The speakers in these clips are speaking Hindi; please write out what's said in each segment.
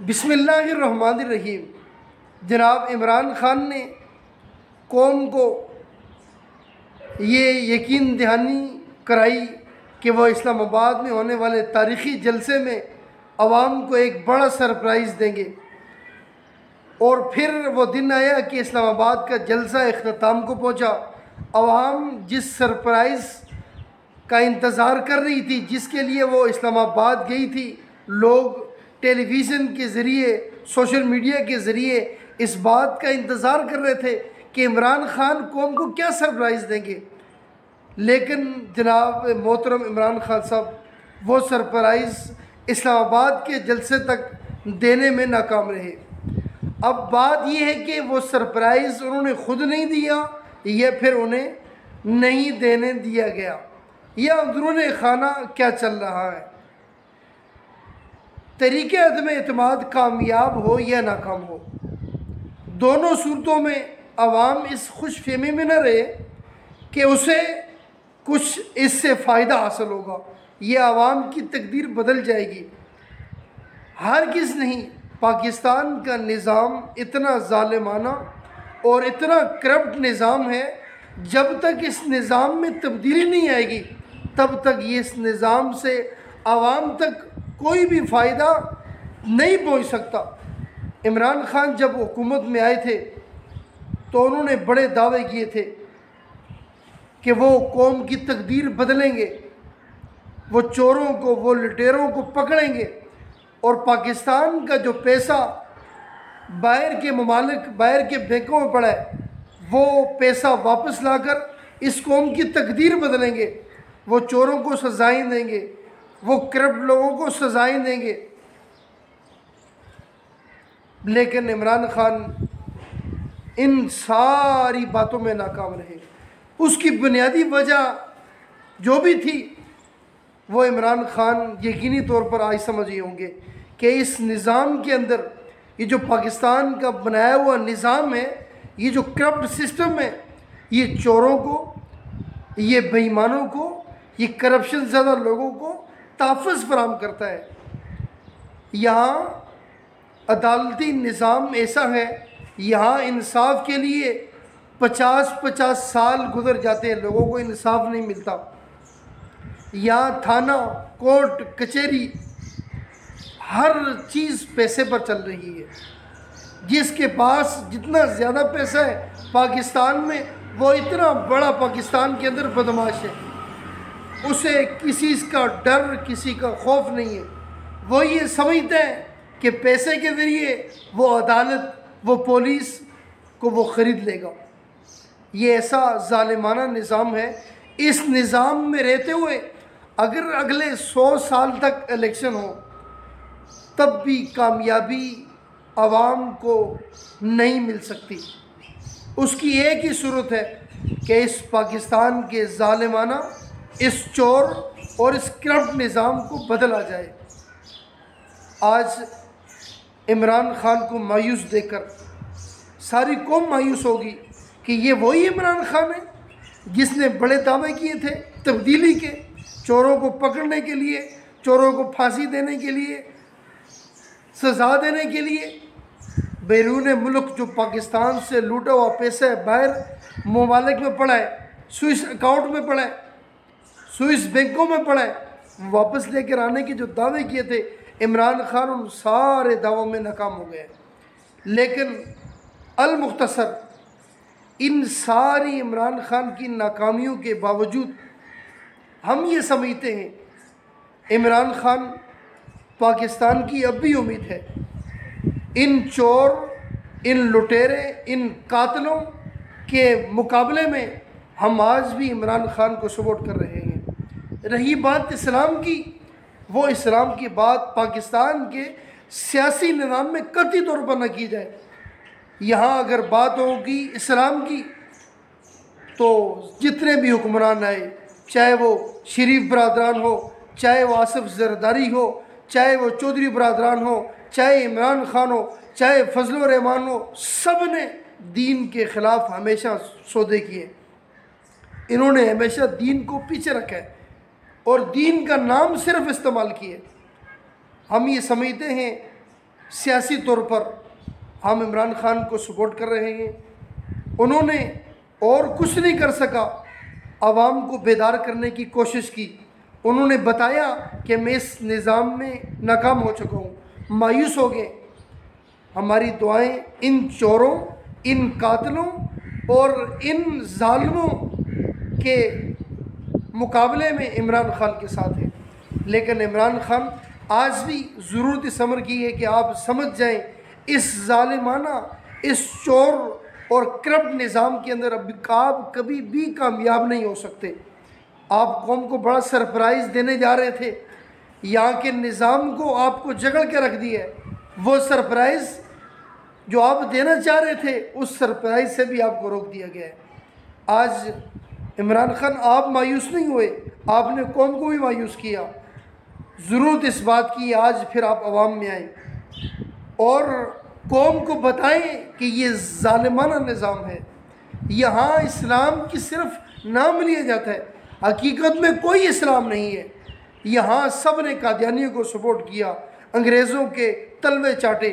बिस्मिल्लाहिर्रहमानिर्रहीम। जनाब इमरान ख़ान ने कौम को ये यकीन दहानी कराई कि वह इस्लामाबाद में होने वाले तारीख़ी जलसे में आवाम को एक बड़ा सरप्राइज़ देंगे, और फिर वो दिन आया कि इस्लामाबाद का जलसा इख्तिताम को पहुंचा। आवाम जिस सरप्राइज़ का इंतज़ार कर रही थी, जिसके लिए वो इस्लामाबाद गई थी, लोग टेलीविज़न के ज़रिए, सोशल मीडिया के ज़रिए इस बात का इंतज़ार कर रहे थे कि इमरान ख़ान कौम को क्या सरप्राइज़ देंगे। लेकिन जनाब मोहतरम इमरान ख़ान साहब वो सरप्राइज़ इस्लामाबाद के जलसे तक देने में नाकाम रहे। अब बात यह है कि वो सरप्राइज़ उन्होंने ख़ुद नहीं दिया या फिर उन्हें नहीं देने दिया गया, या अंदरूनी खाना क्या चल रहा है। तरीक़े अदम एतमाद कामयाब हो या नाकाम हो, दोनों सूरतों में आवाम इस खुश फहमी में न रहे कि उसे कुछ इससे फ़ायदा हासिल होगा, ये आवाम की तकदीर बदल जाएगी। हरगिज़ नहीं। पाकिस्तान का निज़ाम इतना ज़ालिमाना और इतना करप्ट निज़ाम है, जब तक इस निज़ाम में तब्दीली नहीं आएगी तब तक ये इस निज़ाम से आवाम तक कोई भी फ़ायदा नहीं पहुंच सकता। इमरान ख़ान जब हुकूमत में आए थे तो उन्होंने बड़े दावे किए थे कि वो कौम की तकदीर बदलेंगे, वो चोरों को, वो लुटेरों को पकड़ेंगे, और पाकिस्तान का जो पैसा बाहर के ममालिक, बाहर के बैंकों में पड़ा है, वो पैसा वापस लाकर इस कौम की तकदीर बदलेंगे। वो चोरों को सजाएं देंगे, वो करप्ट लोगों को सजाएं देंगे। लेकिन इमरान ख़ान इन सारी बातों में नाकाम रहे। उसकी बुनियादी वजह जो भी थी वो इमरान ख़ान यकीनी तौर पर आज समझे होंगे कि इस निज़ाम के अंदर, ये जो पाकिस्तान का बनाया हुआ निज़ाम है, ये जो करप्ट सिस्टम है, ये चोरों को, ये बेईमानों को, ये करप्शन ज़्यादा लोगों को तहफ़्फ़ुज़ फराहम करता है। यहाँ अदालती निज़ाम ऐसा है, यहाँ इंसाफ के लिए 50-50 साल गुजर जाते हैं, लोगों को इंसाफ नहीं मिलता। यहाँ थाना, कोर्ट, कचहरी, हर चीज़ पैसे पर चल रही है। जिसके पास जितना ज़्यादा पैसा है पाकिस्तान में, वो इतना बड़ा पाकिस्तान के अंदर बदमाश है। उसे किसी का डर, किसी का खौफ नहीं है। वो ये समझता है कि पैसे के ज़रिए वो अदालत, वो पुलिस को वो ख़रीद लेगा। ये ऐसा ज़ालिमाना निज़ाम है। इस निज़ाम में रहते हुए अगर अगले 100 साल तक इलेक्शन हो, तब भी कामयाबी आवाम को नहीं मिल सकती। उसकी एक ही सूरत है कि इस पाकिस्तान के ज़ालिमाना, इस चोर और इस करप्ट निज़ाम को बदला जाए। आज इमरान ख़ान को मायूस देखकर सारी कौम मायूस होगी कि ये वही इमरान ख़ान है जिसने बड़े दावे किए थे तब्दीली के, चोरों को पकड़ने के लिए, चोरों को फांसी देने के लिए, सज़ा देने के लिए। बैरून मुल्क जो पाकिस्तान से लूटा हुआ पैसा है, बाहर ममालिक में पड़ा है, स्विस अकाउंट में पड़ा है, स्विस बैंकों में पड़ा है, वापस लेकर आने के जो दावे किए थे इमरान ख़ान, उन सारे दावों में नाकाम हो गए। लेकिन अल मुख्तसर इन सारी इमरान ख़ान की नाकामियों के बावजूद हम ये समझते हैं इमरान ख़ान पाकिस्तान की अब भी उम्मीद है। इन चोर, इन लुटेरे, इन कातलों के मुकाबले में हम आज भी इमरान ख़ान को सपोर्ट कर रहे हैं। रही बात इस्लाम की, वो इस्लाम की बात पाकिस्तान के सियासी निज़ाम में कतई तौर पर न की जाए। यहाँ अगर बात होगी इस्लाम की तो जितने भी हुक्मरान आए, चाहे वो शरीफ बरदरान हो, चाहे वो आसिफ जरदारी हो, चाहे वो चौधरी बरदरान हो, चाहे इमरान ख़ान हो, चाहे फजल रहमान हो, सब ने दीन के ख़िलाफ़ हमेशा सौदे किए। इन्होंने हमेशा दीन को पीछे रखा है और दीन का नाम सिर्फ इस्तेमाल किए। हम ये समझते हैं सियासी तौर पर हम इमरान खान को सपोर्ट कर रहे हैं। उन्होंने और कुछ नहीं कर सका, आवाम को बेदार करने की कोशिश की। उन्होंने बताया कि मैं इस निज़ाम में नाकाम हो चुका हूँ, मायूस हो गए। हमारी दुआएं इन चोरों, इन कातलों और इन जालिमों के मुकाबले में इमरान खान के साथ है। लेकिन इमरान खान आज भी ज़रूरत इस अमर की है कि आप समझ जाएं, इस जालिमाना, इस चोर और करप्ट निज़ाम के अंदर अब आप कभी भी कामयाब नहीं हो सकते। आप कौम को बड़ा सरप्राइज़ देने जा रहे थे, यहाँ के निज़ाम को आपको जगड़ के रख दिया है। वो सरप्राइज़ जो आप देना चाह रहे थे, उस सरप्राइज़ से भी आपको रोक दिया गया है। आज इमरान खान आप मायूस नहीं हुए, आपने कौम को भी मायूस किया। ज़रूरत इस बात की आज फिर आप अवाम में आए और कौम को बताएं कि ये ज़ालिमाना निज़ाम है। यहाँ इस्लाम की सिर्फ नाम लिया जाता है, हकीकत में कोई इस्लाम नहीं है। यहाँ सब ने कादियानियों को सपोर्ट किया, अंग्रेज़ों के तलवे चाटे,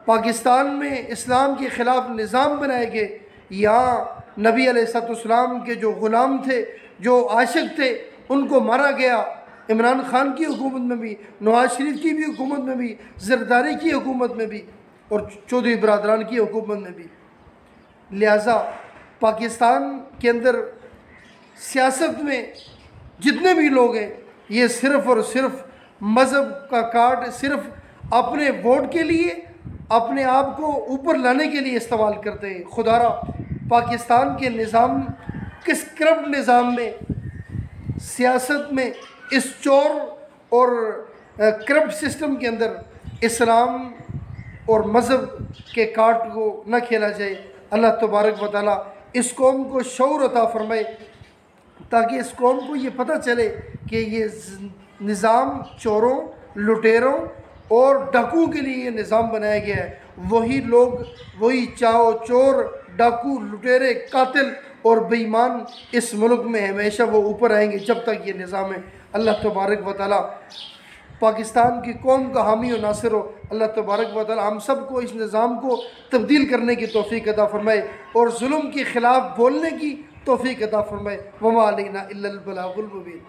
पाकिस्तान में इस्लाम के ख़िलाफ़ निज़ाम बनाए गए। यहाँ नबी अलैहिस्सलाम के जो ग़ुलाम थे, जो आशिक थे, उनको मारा गया। इमरान खान की हुकूमत में भी, नवाज शरीफ की भी हुकूमत में भी, ज़रदारी की हुकूमत में भी और चौधरी बरदरान की हुकूमत में भी। लिहाजा पाकिस्तान के अंदर सियासत में जितने भी लोग हैं, ये सिर्फ़ और सिर्फ मज़हब का कार्ड सिर्फ अपने वोट के लिए, अपने आप को ऊपर लाने के लिए इस्तेमाल करते हैं। खुदारा पाकिस्तान के निज़ाम, किस करप्ट निज़ाम में, सियासत में, इस चोर और करप्ट सिस्टम के अंदर इस्लाम और मज़हब के कार्ड को न खेला जाए। अल्लाह तबारक व तआला इस कौम को शऊर अता फरमाए, ताकि इस कौम को ये पता चले कि ये निज़ाम चोरों, लुटेरों और डाकू के लिए ये निज़ाम बनाया गया है। वही लोग, वही चोर, डाकू, लुटेरे, कातिल और बेईमान इस मुल्क में हमेशा वो ऊपर आएंगे जब तक ये निज़ाम है। अल्लाह तबारक व तआला पाकिस्तान की कौम का हामी और नासिर हो। अल्लाह तबारक व तआला हम सब को इस निज़ाम को तब्दील करने की तौफ़ीक़ अता फ़रमाए और जुल्म के ख़िलाफ़ बोलने की तौफ़ीक़ अता फ़रमाए। वमा अलैना इल्लल बलागुल मुबीन।